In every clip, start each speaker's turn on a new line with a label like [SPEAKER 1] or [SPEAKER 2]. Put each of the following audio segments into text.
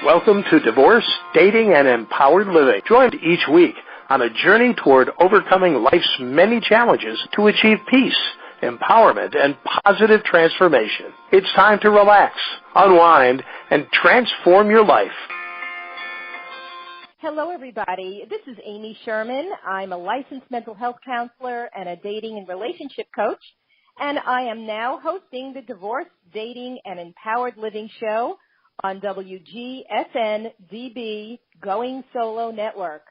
[SPEAKER 1] Welcome to Divorce, Dating, and Empowered Living. Join each week on a journey toward overcoming life's many challenges to achieve peace, empowerment, and positive transformation. It's time to relax, unwind, and transform your life.
[SPEAKER 2] Hello, everybody. This is Amy Sherman. I'm a licensed mental health counselor and a dating and relationship coach, and I am now hosting the Divorce, Dating, and Empowered Living show on WGSN-DB Going Solo Network.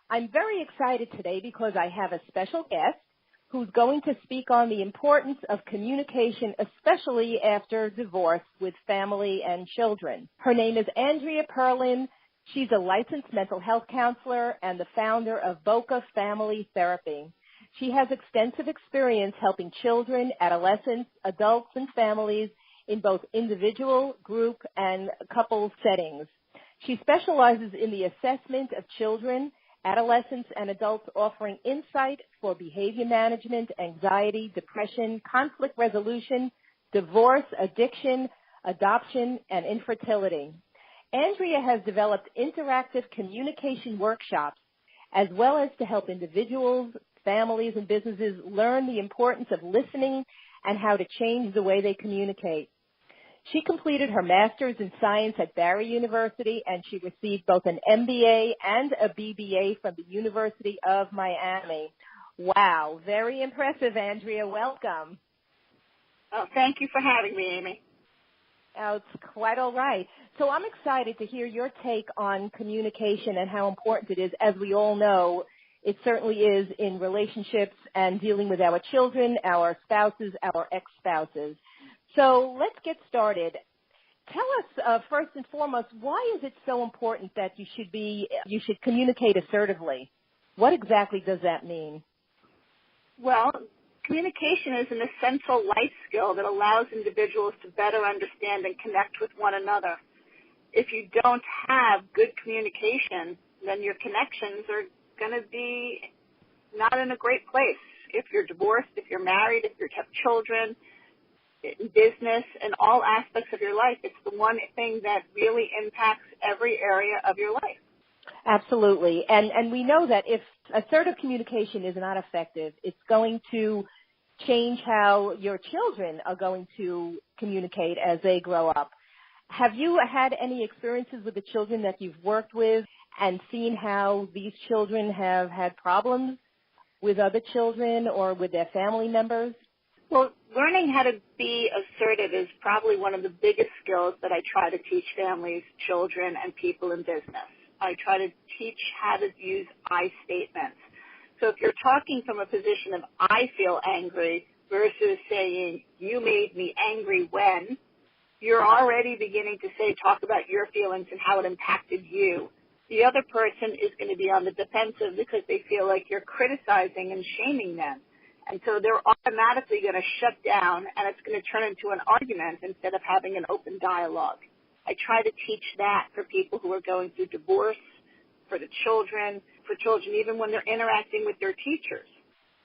[SPEAKER 2] I'm very excited today because I have a special guest who's going to speak on the importance of communication, especially after divorce with family and children. Her name is Andrea Perlin. She's a licensed mental health counselor and the founder of Boca Family Therapy. She has extensive experience helping children, adolescents, adults, and families in both individual, group, and couple settings. She specializes in the assessment of children, adolescents, and adults, offering insight for behavior management, anxiety, depression, conflict resolution, divorce, addiction, adoption, and infertility. Andrea has developed interactive communication workshops as well as to help individuals, families, and businesses learn the importance of listening and how to change the way they communicate. She completed her master's in science at Barry University, and she received both an MBA and a BBA from the University of Miami. Wow, very impressive, Andrea. Welcome.
[SPEAKER 3] Oh, thank you for having me, Amy.
[SPEAKER 2] Oh, it's quite all right. So I'm excited to hear your take on communication and how important it is. As we all know, it certainly is in relationships and dealing with our children, our spouses, our ex-spouses. So let's get started. Tell us, first and foremost, why is it so important that you should communicate assertively? What exactly does that mean?
[SPEAKER 3] Well, communication is an essential life skill that allows individuals to better understand and connect with one another. If you don't have good communication, then your connections are going to be not in a great place. If you're divorced, if you're married, if you have children, in business, and all aspects of your life, it's the one thing that really impacts every area of your life.
[SPEAKER 2] Absolutely. And we know that if assertive communication is not effective, it's going to change how your children are going to communicate as they grow up. Have you had any experiences with the children that you've worked with and seen how these children have had problems with other children or with their family members?
[SPEAKER 3] Well, learning how to be assertive is probably one of the biggest skills that I try to teach families, children, and people in business. I try to teach how to use I statements. So if you're talking from a position of I feel angry versus saying you made me angry when, you're already beginning to talk about your feelings and how it impacted you. The other person is going to be on the defensive because they feel like you're criticizing and shaming them. And so they're automatically going to shut down, and it's going to turn into an argument instead of having an open dialogue. I try to teach that for people who are going through divorce, for children even when they're interacting with their teachers.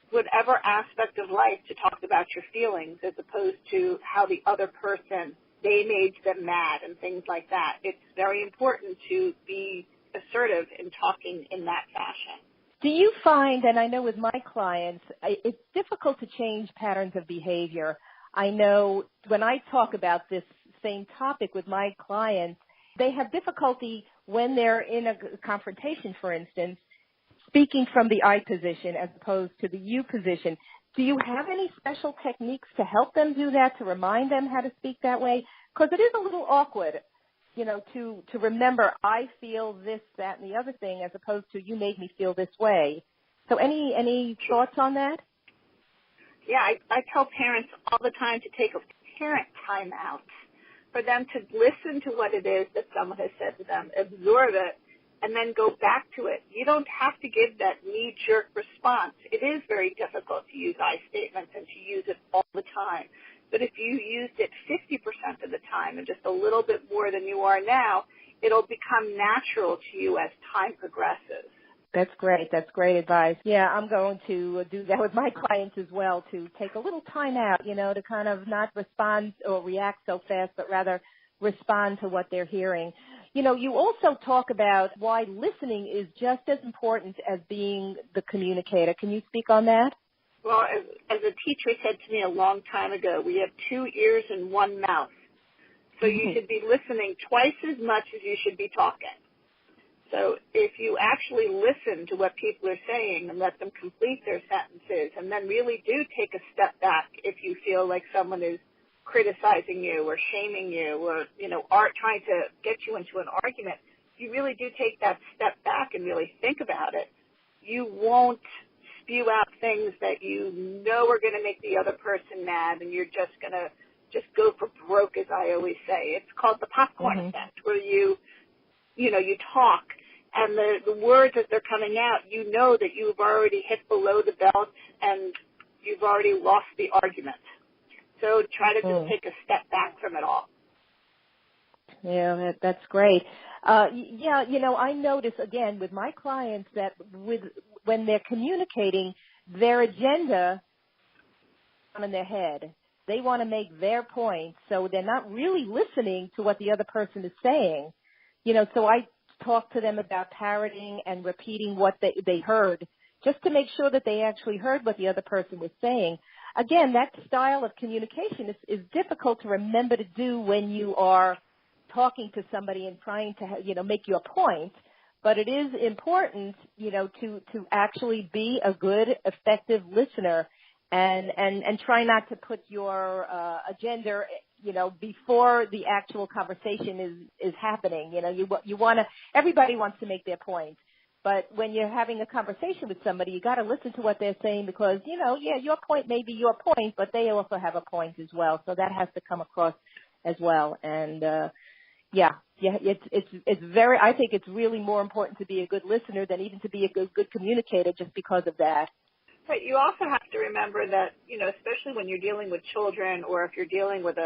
[SPEAKER 3] Whatever aspect of life, to talk about your feelings as opposed to how the other person, they made them mad and things like that. It's very important to be assertive in talking in that fashion.
[SPEAKER 2] Do you find, and I know with my clients, it's difficult to change patterns of behavior. I know when I talk about this same topic with my clients, they have difficulty when they're in a confrontation, for instance, speaking from the I position as opposed to the you position. Do you have any special techniques to help them do that, to remind them how to speak that way? Because it is a little awkward, to remember I feel this, that, and the other thing as opposed to you made me feel this way. So any thoughts on that?
[SPEAKER 3] Yeah, I tell parents all the time to take a parent time out, for them to listen to what it is that someone has said to them, absorb it, and then go back to it. You don't have to give that knee-jerk response. It is very difficult to use I statements and to use it all the time. But if you used it 50% of the time and just a little bit more than you are now, it'll become natural to you as time progresses.
[SPEAKER 2] That's great. That's great advice. Yeah, I'm going to do that with my clients as well, to take a little time out, to kind of not respond or react so fast, but rather respond to what they're hearing. You also talk about why listening is just as important as being the communicator. Can you speak on that?
[SPEAKER 3] Well, as a teacher said to me a long time ago, we have 2 ears and 1 mouth. So you should be listening twice as much as you should be talking. So if you actually listen to what people are saying and let them complete their sentences and then really do take a step back if you feel like someone is criticizing you or shaming you or, are trying to get you into an argument, if you really do take that step back and really think about it, you won't spew out things that you know are going to make the other person mad, and you're just going to just go for broke, as I always say. It's called the popcorn effect, where you talk, and the words as they're coming out, you know that you've already hit below the belt and you've already lost the argument. So try to just take a step back from it all.
[SPEAKER 2] Yeah, that's great. I notice, again, with my clients that when they're communicating, their agenda on in their head. They want to make their point, so they're not really listening to what the other person is saying. So I talk to them about parroting and repeating what they heard, just to make sure that they actually heard what the other person was saying. Again, that style of communication is difficult to remember to do when you are talking to somebody and trying to, make your point. But it is important, to actually be a good, effective listener and try not to put your agenda, before the actual conversation is happening. You want to, everybody wants to make their point. But when you're having a conversation with somebody, you got to listen to what they're saying because, your point may be your point, but they also have a point as well. So that has to come across as well. And, it's very, I think it's really more important to be a good listener than even to be a good communicator just because of that.
[SPEAKER 3] But you also have to remember that, especially when you're dealing with children or if you're dealing with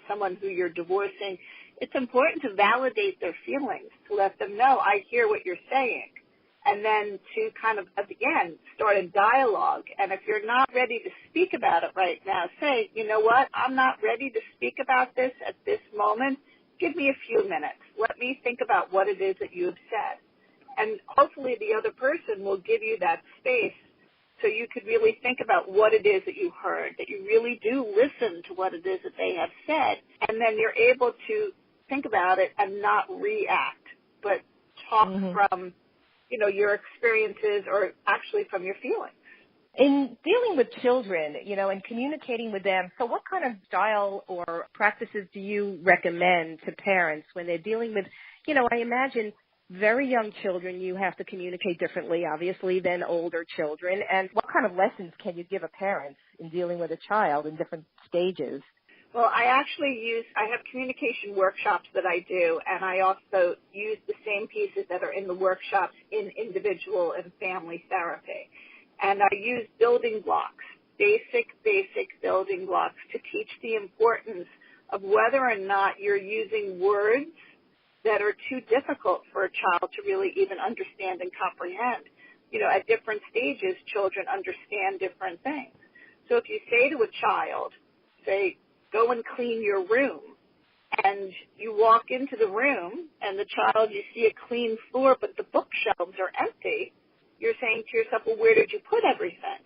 [SPEAKER 3] someone who you're divorcing, it's important to validate their feelings, to let them know, I hear what you're saying. And then to kind of, again, start a dialogue. And if you're not ready to speak about it right now, say, you know what, I'm not ready to speak about this at this moment. Give me a few minutes. Let me think about what it is that you have said. And hopefully the other person will give you that space so you could really think about what it is that you heard, that you really do listen to what it is that they have said, and then you're able to think about it and not react, but talk from, your experiences or actually from your feelings.
[SPEAKER 2] In dealing with children, and communicating with them, so what kind of style or practices do you recommend to parents when they're dealing with, I imagine very young children, you have to communicate differently, obviously, than older children. And what kind of lessons can you give a parent in dealing with a child in different stages?
[SPEAKER 3] Well, I have communication workshops that I do, and I also use the same pieces that are in the workshops in individual and family therapy. And I use building blocks, basic building blocks to teach the importance of whether or not you're using words that are too difficult for a child to really even understand and comprehend. At different stages, children understand different things. So if you say to a child, say, go and clean your room, and you walk into the room and the child, you see a clean floor, but the bookshelves are empty, you're saying to yourself, well, where did you put everything?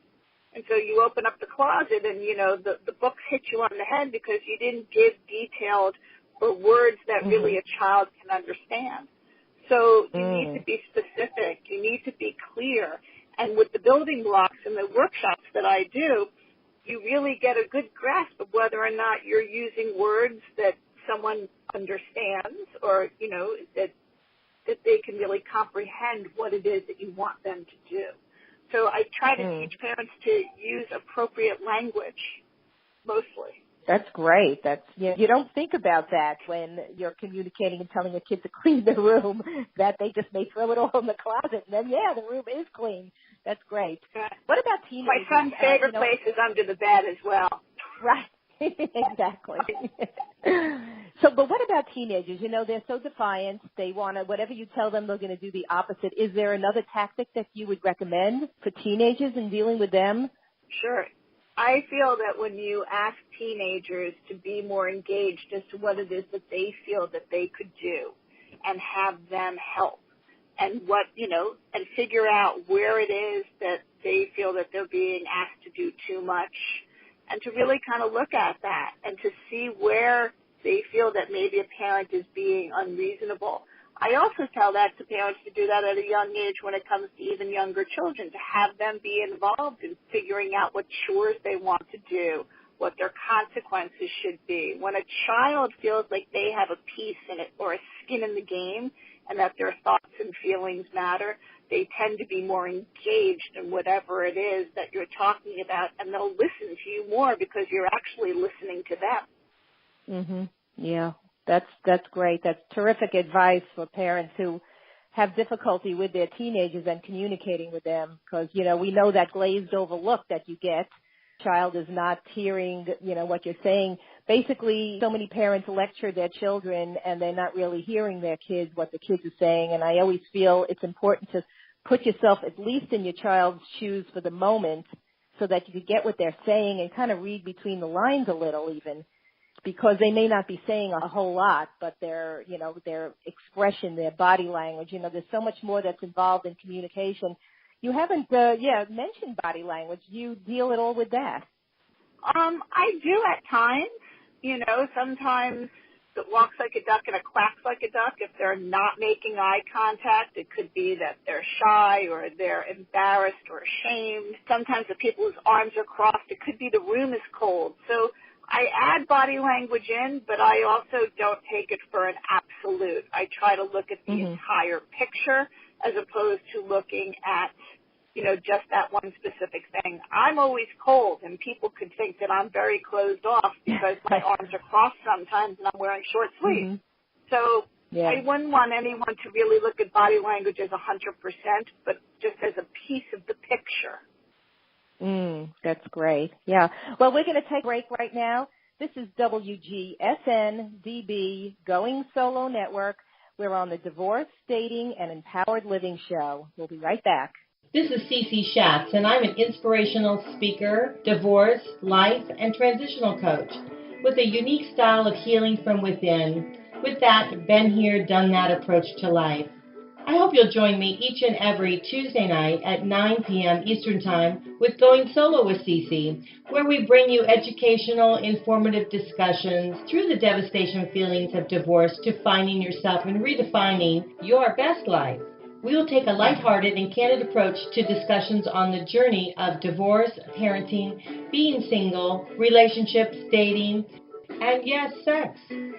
[SPEAKER 3] And so you open up the closet and, the books hit you on the head because you didn't give detailed or words that really a child can understand. So you need to be specific. You need to be clear. And with the building blocks and the workshops that I do, you really get a good grasp of whether or not you're using words that someone understands or, that they can really comprehend what it is that you want them to do. So I try to teach parents to use appropriate language, mostly.
[SPEAKER 2] That's great. You don't think about that when you're communicating and telling a kid to clean the room, that they just may throw it all in the closet, and then, the room is clean. That's great. What about teenagers?
[SPEAKER 3] My son's favorite place is under the bed as well.
[SPEAKER 2] Right. Exactly. But what about teenagers? They're so defiant. They want to, whatever you tell them, they're going to do the opposite. Is there another tactic that you would recommend for teenagers in dealing with them?
[SPEAKER 3] Sure. I feel that when you ask teenagers to be more engaged as to what it is that they feel that they could do, and have them help and and figure out where it is that they feel that they're being asked to do too much, and to really kind of look at that and to see where they feel that maybe a parent is being unreasonable. I also tell that to parents to do that at a young age when it comes to even younger children, to have them be involved in figuring out what chores they want to do, what their consequences should be. When a child feels like they have a piece in it or a skin in the game and that their thoughts and feelings matter, they tend to be more engaged in whatever it is that you're talking about, and they'll listen to you more because you're actually listening to them.
[SPEAKER 2] Mhm. Yeah. That's great. That's terrific advice for parents who have difficulty with their teenagers and communicating with them, because, we know that glazed over look that you get. Child is not hearing, what you're saying. Basically, so many parents lecture their children and they're not really hearing their kids, what the kids are saying. And I always feel it's important to put yourself at least in your child's shoes for the moment so that you could get what they're saying and kind of read between the lines a little even, because they may not be saying a whole lot, but their expression, their body language, there's so much more that's involved in communication. You haven't, mentioned body language. You deal at all with that?
[SPEAKER 3] I do at times. Sometimes it walks like a duck and it quacks like a duck. If they're not making eye contact, it could be that they're shy or they're embarrassed or ashamed. Sometimes the people whose arms are crossed, it could be the room is cold. So I add body language in, but I also don't take it for an absolute. I try to look at the entire picture as opposed to looking at, just that one specific thing. I'm always cold, and people could think that I'm very closed off because my arms are crossed sometimes and I'm wearing short sleeves. So I wouldn't want anyone to really look at body language as 100%, but just as a piece of the picture.
[SPEAKER 2] That's great. Yeah. Well, we're going to take a break right now. This is WGSN-DB, Going Solo Network. We're on the Divorce, Dating, and Empowered Living Show. We'll be right back.
[SPEAKER 4] This is Cece Schatz, and I'm an inspirational speaker, divorce, life, and transitional coach with a unique style of healing from within. With that, been here, done that approach to life. I hope you'll join me each and every Tuesday night at 9 p.m. Eastern Time with Going Solo with Cece, where we bring you educational, informative discussions through the devastation feelings of divorce to finding yourself and redefining your best life. We will take a lighthearted and candid approach to discussions on the journey of divorce, parenting, being single, relationships, dating, and yes, sex.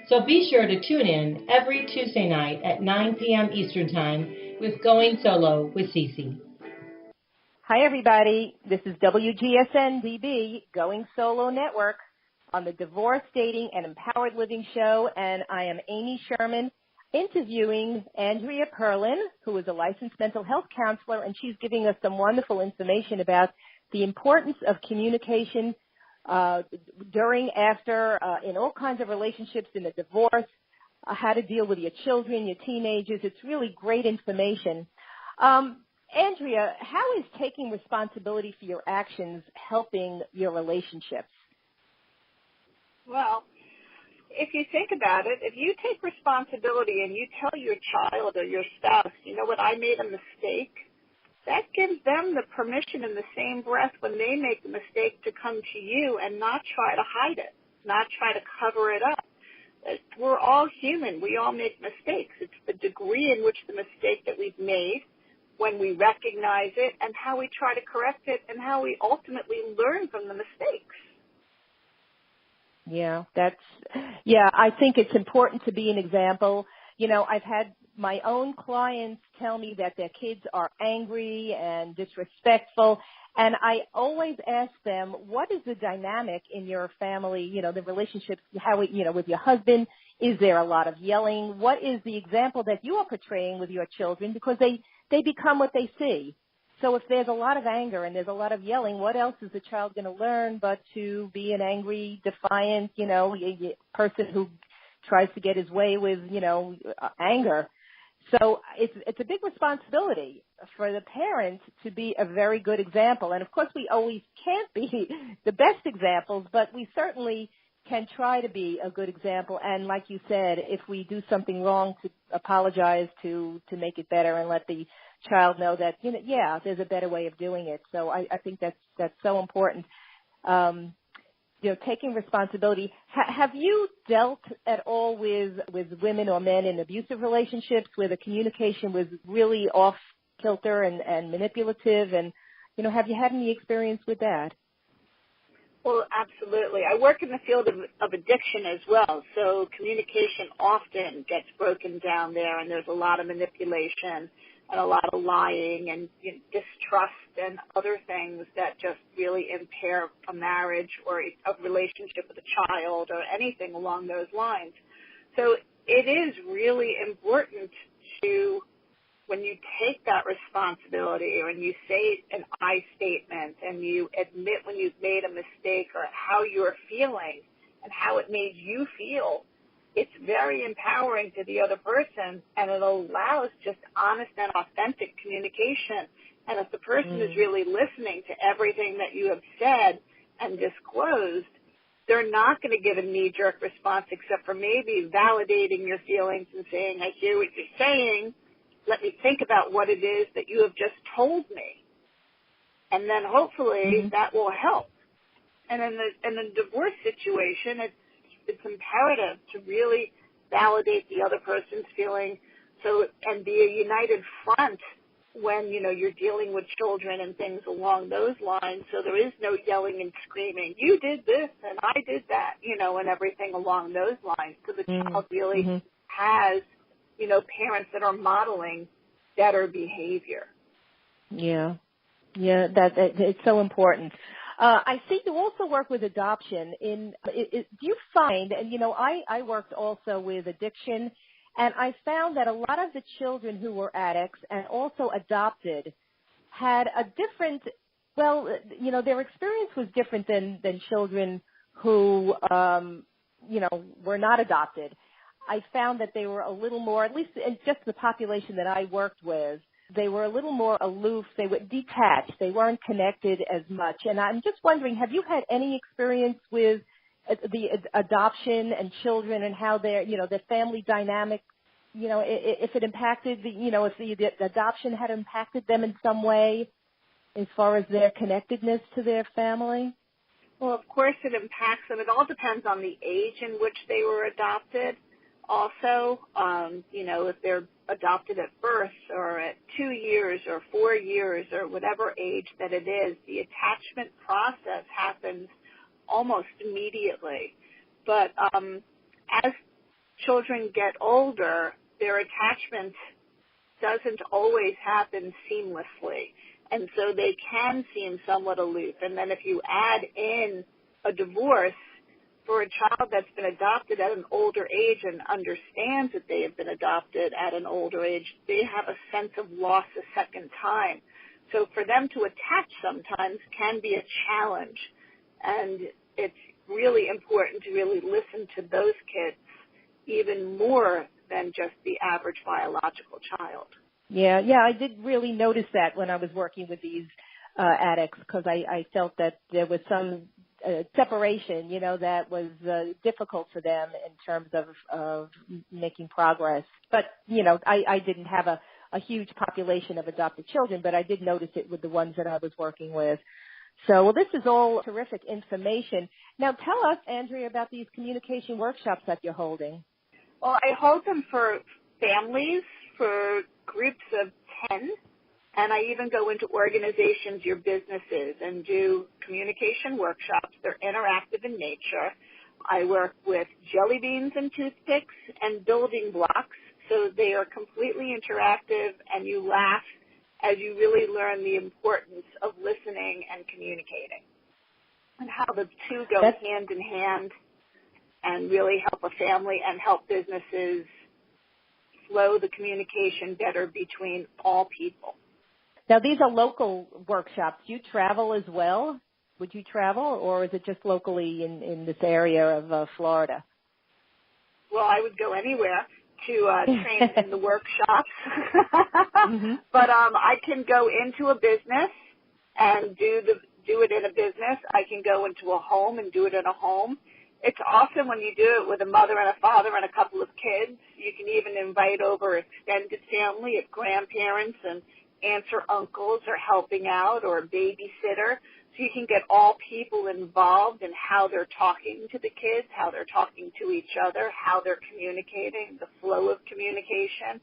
[SPEAKER 4] So be sure to tune in every Tuesday night at 9 p.m. Eastern Time with Going Solo with Cece.
[SPEAKER 2] Hi, everybody. This is WGSN-DB, Going Solo Network, on the Divorce, Dating, and Empowered Living Show, and I am Amy Sherman, interviewing Andrea Perlin, who is a licensed mental health counselor, and she's giving us some wonderful information about the importance of communication during, after, in all kinds of relationships, in a divorce, how to deal with your children, your teenagers. It's really great information. Andrea, how is taking responsibility for your actions helping your relationships?
[SPEAKER 3] Well, if you think about it, if you take responsibility and you tell your child or your spouse, you know what, I made a mistake, that gives them the permission in the same breath when they make the mistake to come to you and not try to hide it, not try to cover it up. We're all human. We all make mistakes. It's the degree in which the mistake that we've made, when we recognize it, and how we try to correct it, and how we ultimately learn from the mistakes.
[SPEAKER 2] Yeah, I think it's important to be an example. I've had my own clients tell me that their kids are angry and disrespectful, and I always ask them, what is the dynamic in your family, the relationships, how, with your husband? Is there a lot of yelling? What is the example that you are portraying with your children? Because they become what they see. So if there's a lot of anger and there's a lot of yelling, what else is the child going to learn but to be an angry, defiant, person who tries to get his way with, anger? So it's a big responsibility for the parents to be a very good example. And, of course, we always can't be the best examples, but we certainly can try to be a good example. And like you said, if we do something wrong, to apologize, to make it better, and let the child know that, yeah, there's a better way of doing it. So I think that's so important. Taking responsibility. Have you dealt at all with women or men in abusive relationships where the communication was really off kilter and manipulative? And, have you had any experience with that?
[SPEAKER 3] Well, absolutely. I work in the field of addiction as well, so communication often gets broken down there, and there's a lot of manipulation and a lot of lying and distrust and other things that just really impair a marriage or a relationship with a child or anything along those lines. So it is really important to, when you take that responsibility, or when you say an I statement and you admit when you've made a mistake or how you're feeling and how it made you feel, it's very empowering to the other person, and it allows just honest and authentic communication. And if the person is really listening to everything that you have said and disclosed, they're not going to give a knee-jerk response except for maybe validating your feelings and saying, I hear what you're saying. Let me think about what it is that you have just told me. And then hopefully that will help. And in the divorce situation, it's imperative to really validate the other person's feeling and be a united front when, you're dealing with children and things along those lines. So there is no yelling and screaming, you did this and I did that, and everything along those lines. So the child really has, parents that are modeling better behavior. Yeah, it's so important. I see you also work with adoption. Do you find, and I worked also with addiction, and I found that a lot of the children who were addicts and also adopted had a different, their experience was different than children who, were not adopted. I found that they were a little more, at least in just the population that I worked with, they were a little more aloof. They were detached. They weren't connected as much. And I'm just wondering, have you had any experience with the adoption and children and how their family dynamic, if it impacted if the adoption had impacted them in some way as far as their connectedness to their family? Well, of course it impacts them. It all depends on the age in which they were adopted. Also, if they're adopted at birth or at 2 years or 4 years or whatever age that it is, the attachment process happens almost immediately. But as children get older, their attachment doesn't always happen seamlessly. And so they can seem somewhat aloof. And then if you add in a divorce, for a child that's been adopted at an older age and understands that they have been adopted at an older age, they have a sense of loss a second time. So for them to attach sometimes can be a challenge. And it's really important to really listen to those kids even more than just the average biological child.
[SPEAKER 2] Yeah, I did really notice that when I was working with these addicts, because I felt that there was some separation, that was difficult for them in terms of making progress. But, I didn't have a huge population of adopted children, but I did notice it with the ones that I was working with. So, this is all terrific information. Now, tell us, Andrea, about these communication workshops that you're holding.
[SPEAKER 3] Well, I hold them for families, for groups of 10, and I even go into organizations, your businesses, and do communication workshops. They're interactive in nature. I work with jelly beans and toothpicks and building blocks, so they are completely interactive, and you laugh as you really learn the importance of listening and communicating and how the two go hand in hand and really help a family and help businesses flow the communication better between all people.
[SPEAKER 2] Now, these are local workshops. Do you travel as well? Would you travel, or is it just locally in this area of Florida?
[SPEAKER 3] Well, I would go anywhere to train in the workshops. But I can go into a business and do it in a business. I can go into a home and do it in a home. It's awesome when you do it with a mother and a father and a couple of kids. You can even invite over extended family if grandparents and aunts or uncles are helping out, or a babysitter. So you can get all people involved in how they're talking to the kids, how they're talking to each other, how they're communicating, the flow of communication.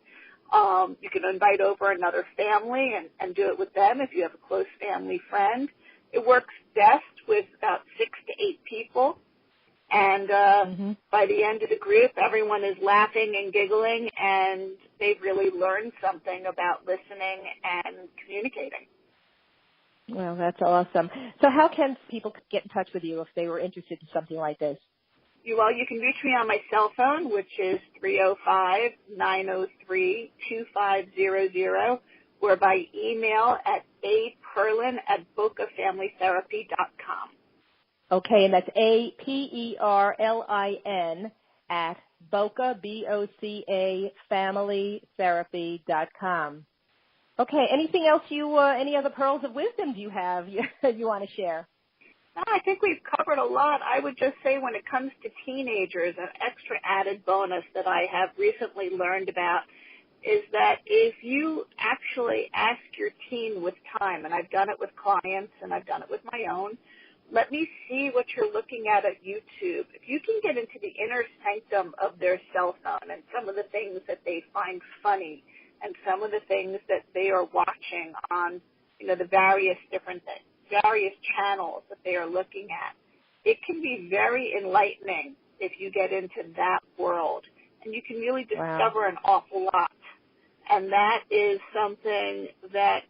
[SPEAKER 3] You can invite over another family and do it with them if you have a close family friend. It works best with about 6 to 8 people. And by the end of the group, everyone is laughing and giggling, and they've really learned something about listening and communicating.
[SPEAKER 2] Well, that's awesome. So how can people get in touch with you if they were interested in something like this?
[SPEAKER 3] Well, you can reach me on my cell phone, which is 305-903-2500, or by email at aperlin@bocafamilytherapy.com.
[SPEAKER 2] Okay, and that's APERLIN at Boca, BOCA, familytherapy.com. Okay, anything else any other pearls of wisdom do you have you want to share?
[SPEAKER 3] I think we've covered a lot. I would just say when it comes to teenagers, an extra added bonus that I have recently learned about is that if you actually ask your teen with time, and I've done it with clients and I've done it with my own, let me see what you're looking at YouTube. If you can get into the inner sanctum of their cell phone and some of the things that they find funny and some of the things that they are watching on, the various channels that they are looking at, it can be very enlightening if you get into that world. And you can really discover an awful lot. And that is something that,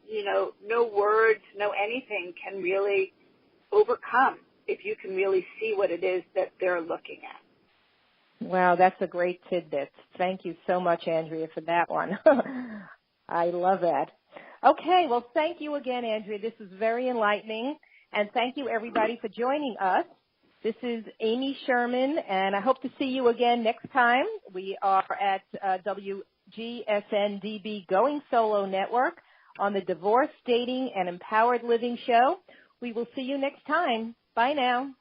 [SPEAKER 3] no words, no anything can really overcome if you can really see what it is that they're looking at.
[SPEAKER 2] Wow, that's a great tidbit. Thank you so much, Andrea, for that one. I love that. Okay, well, thank you again, Andrea. This was very enlightening. And thank you, everybody, for joining us. This is Amy Sherman, and I hope to see you again next time. We are at WGSN-DB Going Solo Network on the Divorce, Dating, and Empowered Living Show. We will see you next time. Bye now.